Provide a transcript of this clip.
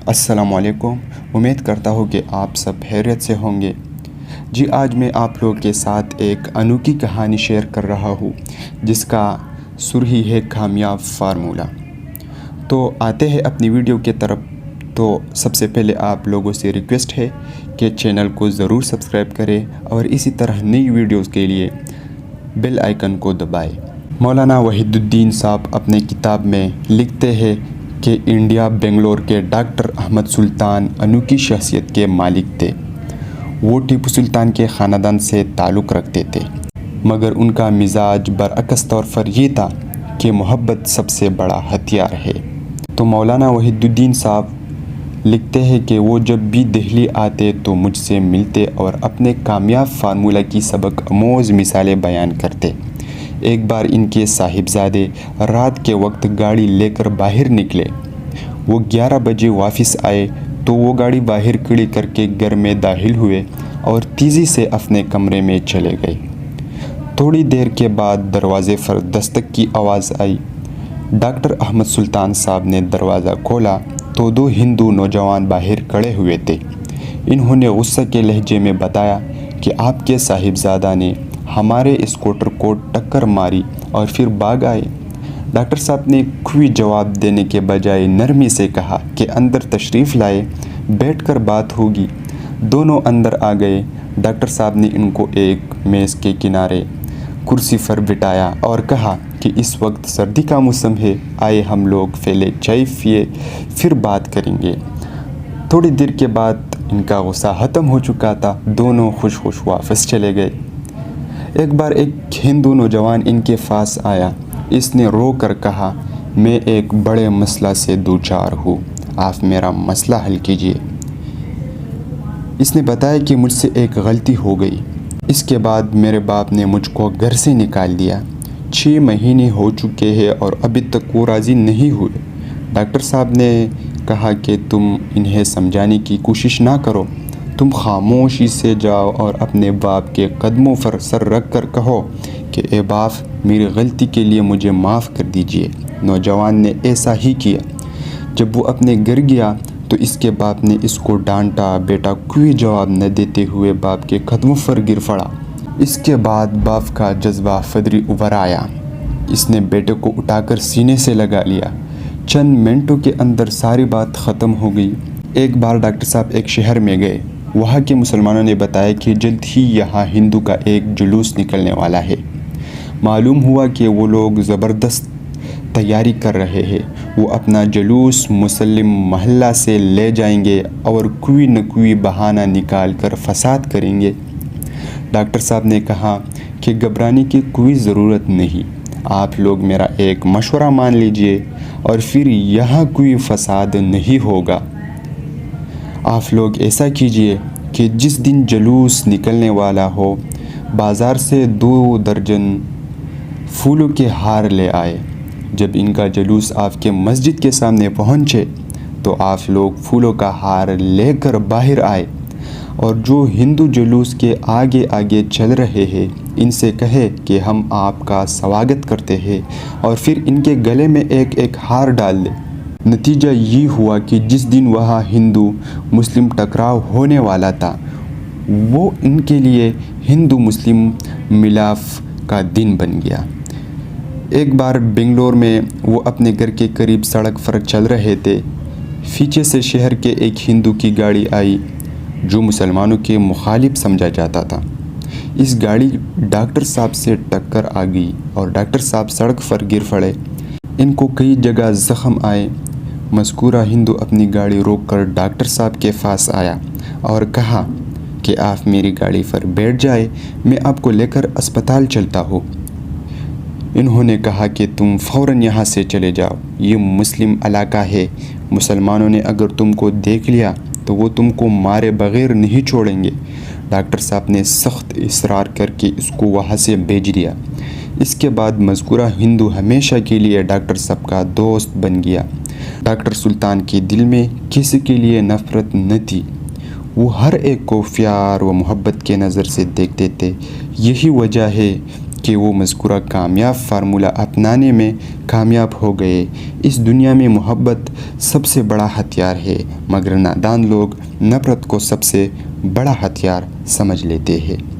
السلام علیکم۔ امید کرتا ہوں کہ آپ سب خیریت سے ہوں گے۔ جی آج میں آپ لوگ کے ساتھ ایک انوکھی کہانی شیئر کر رہا ہوں جس کا سرخی ہے کامیاب فارمولہ۔ تو آتے ہیں اپنی ویڈیو کی طرف۔ تو سب سے پہلے آپ لوگوں سے ریکویسٹ ہے کہ چینل کو ضرور سبسکرائب کریں اور اسی طرح نئی ویڈیوز کے لیے بیل آئیکن کو دبائیں۔ مولانا وحید الدین صاحب اپنے کتاب میں لکھتے ہیں کہ انڈیا بنگلور کے ڈاکٹر احمد سلطان انوکھی شخصیت کے مالک تھے۔ وہ ٹیپو سلطان کے خاندان سے تعلق رکھتے تھے، مگر ان کا مزاج برعکس طور پر یہ تھا کہ محبت سب سے بڑا ہتھیار ہے۔ تو مولانا وحید الدین صاحب لکھتے ہیں کہ وہ جب بھی دہلی آتے تو مجھ سے ملتے اور اپنے کامیاب فارمولہ کی سبق آموز مثالیں بیان کرتے۔ ایک بار ان کے صاحبزادے رات کے وقت گاڑی لے کر باہر نکلے۔ وہ 11 بجے واپس آئے تو وہ گاڑی باہر کھڑی کر کے گھر میں داخل ہوئے اور تیزی سے اپنے کمرے میں چلے گئے۔ تھوڑی دیر کے بعد دروازے پر دستک کی آواز آئی۔ ڈاکٹر احمد سلطان صاحب نے دروازہ کھولا تو 2 ہندو نوجوان باہر کھڑے ہوئے تھے۔ انہوں نے غصے کے لہجے میں بتایا کہ آپ کے صاحبزادہ نے ہمارے اسکوٹر کو ٹکر ماری اور پھر بھاگ آئے۔ ڈاکٹر صاحب نے کوئی جواب دینے کے بجائے نرمی سے کہا کہ اندر تشریف لائے، بیٹھ کر بات ہوگی۔ دونوں اندر آ گئے۔ ڈاکٹر صاحب نے ان کو ایک میز کے کنارے کرسی پر بٹھایا اور کہا کہ اس وقت سردی کا موسم ہے، آئے ہم لوگ پہلے چائے پیے پھر بات کریں گے۔ تھوڑی دیر کے بعد ان کا غصہ ختم ہو چکا تھا۔ دونوں خوش واپس چلے گئے۔ ایک بار ایک ہندو نوجوان ان کے پاس آیا۔ اس نے رو کر کہا، میں ایک بڑے مسئلہ سے دوچار ہوں، آپ میرا مسئلہ حل کیجیے۔ اس نے بتایا کہ مجھ سے ایک غلطی ہو گئی۔ اس کے بعد میرے باپ نے مجھ کو گھر سے نکال دیا۔ 6 مہینے ہو چکے ہیں اور ابھی تک وہ راضی نہیں ہوئے۔ ڈاکٹر صاحب نے کہا کہ تم انہیں سمجھانے کی کوشش نہ کرو، تم خاموشی سے جاؤ اور اپنے باپ کے قدموں پر سر رکھ کر کہو کہ اے باپ، میری غلطی کے لیے مجھے معاف کر دیجیے۔ نوجوان نے ایسا ہی کیا۔ جب وہ اپنے گھر گیا تو اس کے باپ نے اس کو ڈانٹا۔ بیٹا کوئی جواب نہ دیتے ہوئے باپ کے قدموں پر گر پڑا۔ اس کے بعد باپ کا جذبہ فطری ابھر آیا۔ اس نے بیٹے کو اٹھا کر سینے سے لگا لیا۔ چند منٹوں کے اندر ساری بات ختم ہو گئی۔ ایک بار ڈاکٹر صاحب ایک شہر میں گئے۔ وہاں کے مسلمانوں نے بتایا کہ جلد ہی یہاں ہندو کا ایک جلوس نکلنے والا ہے۔ معلوم ہوا کہ وہ لوگ زبردست تیاری کر رہے ہیں۔ وہ اپنا جلوس مسلم محلہ سے لے جائیں گے اور کوئی نہ کوئی بہانہ نکال کر فساد کریں گے۔ ڈاکٹر صاحب نے کہا کہ گھبرانے کی کوئی ضرورت نہیں، آپ لوگ میرا ایک مشورہ مان لیجئے اور پھر یہاں کوئی فساد نہیں ہوگا۔ آپ لوگ ایسا کیجئے کہ جس دن جلوس نکلنے والا ہو، بازار سے 2 درجن پھولوں کے ہار لے آئے۔ جب ان کا جلوس آپ کے مسجد کے سامنے پہنچے تو آپ لوگ پھولوں کا ہار لے کر باہر آئے اور جو ہندو جلوس کے آگے آگے چل رہے ہیں ان سے کہے کہ ہم آپ کا سواگت کرتے ہیں اور پھر ان کے گلے میں ایک ایک ہار ڈال دے۔ نتیجہ یہ ہوا کہ جس دن وہاں ہندو مسلم ٹکراؤ ہونے والا تھا وہ ان کے لیے ہندو مسلم ملاپ کا دن بن گیا۔ ایک بار بنگلور میں وہ اپنے گھر کے قریب سڑک پر چل رہے تھے۔ پیچھے سے شہر کے ایک ہندو کی گاڑی آئی جو مسلمانوں کے مخالف سمجھا جاتا تھا۔ اس گاڑی ڈاکٹر صاحب سے ٹکر آ گئی اور ڈاکٹر صاحب سڑک پر گر پڑے۔ ان کو کئی جگہ زخم آئے۔ مذکورہ ہندو اپنی گاڑی روک کر ڈاکٹر صاحب کے پاس آیا اور کہا کہ آپ میری گاڑی پر بیٹھ جائے، میں آپ کو لے کر اسپتال چلتا ہوں۔ انہوں نے کہا کہ تم فوراً یہاں سے چلے جاؤ، یہ مسلم علاقہ ہے، مسلمانوں نے اگر تم کو دیکھ لیا تو وہ تم کو مارے بغیر نہیں چھوڑیں گے۔ ڈاکٹر صاحب نے سخت اصرار کر کے اس کو وہاں سے بھیج دیا۔ اس کے بعد مذکورہ ہندو ہمیشہ کے لیے ڈاکٹر صاحب کا دوست بن گیا۔ ڈاکٹر سلطان کے دل میں کسی کے لیے نفرت نہ تھی۔ وہ ہر ایک کو پیار و محبت کے نظر سے دیکھتے تھے۔ یہی وجہ ہے کہ وہ مذکورہ کامیاب فارمولہ اپنانے میں کامیاب ہو گئے۔ اس دنیا میں محبت سب سے بڑا ہتھیار ہے، مگر نادان لوگ نفرت کو سب سے بڑا ہتھیار سمجھ لیتے ہیں۔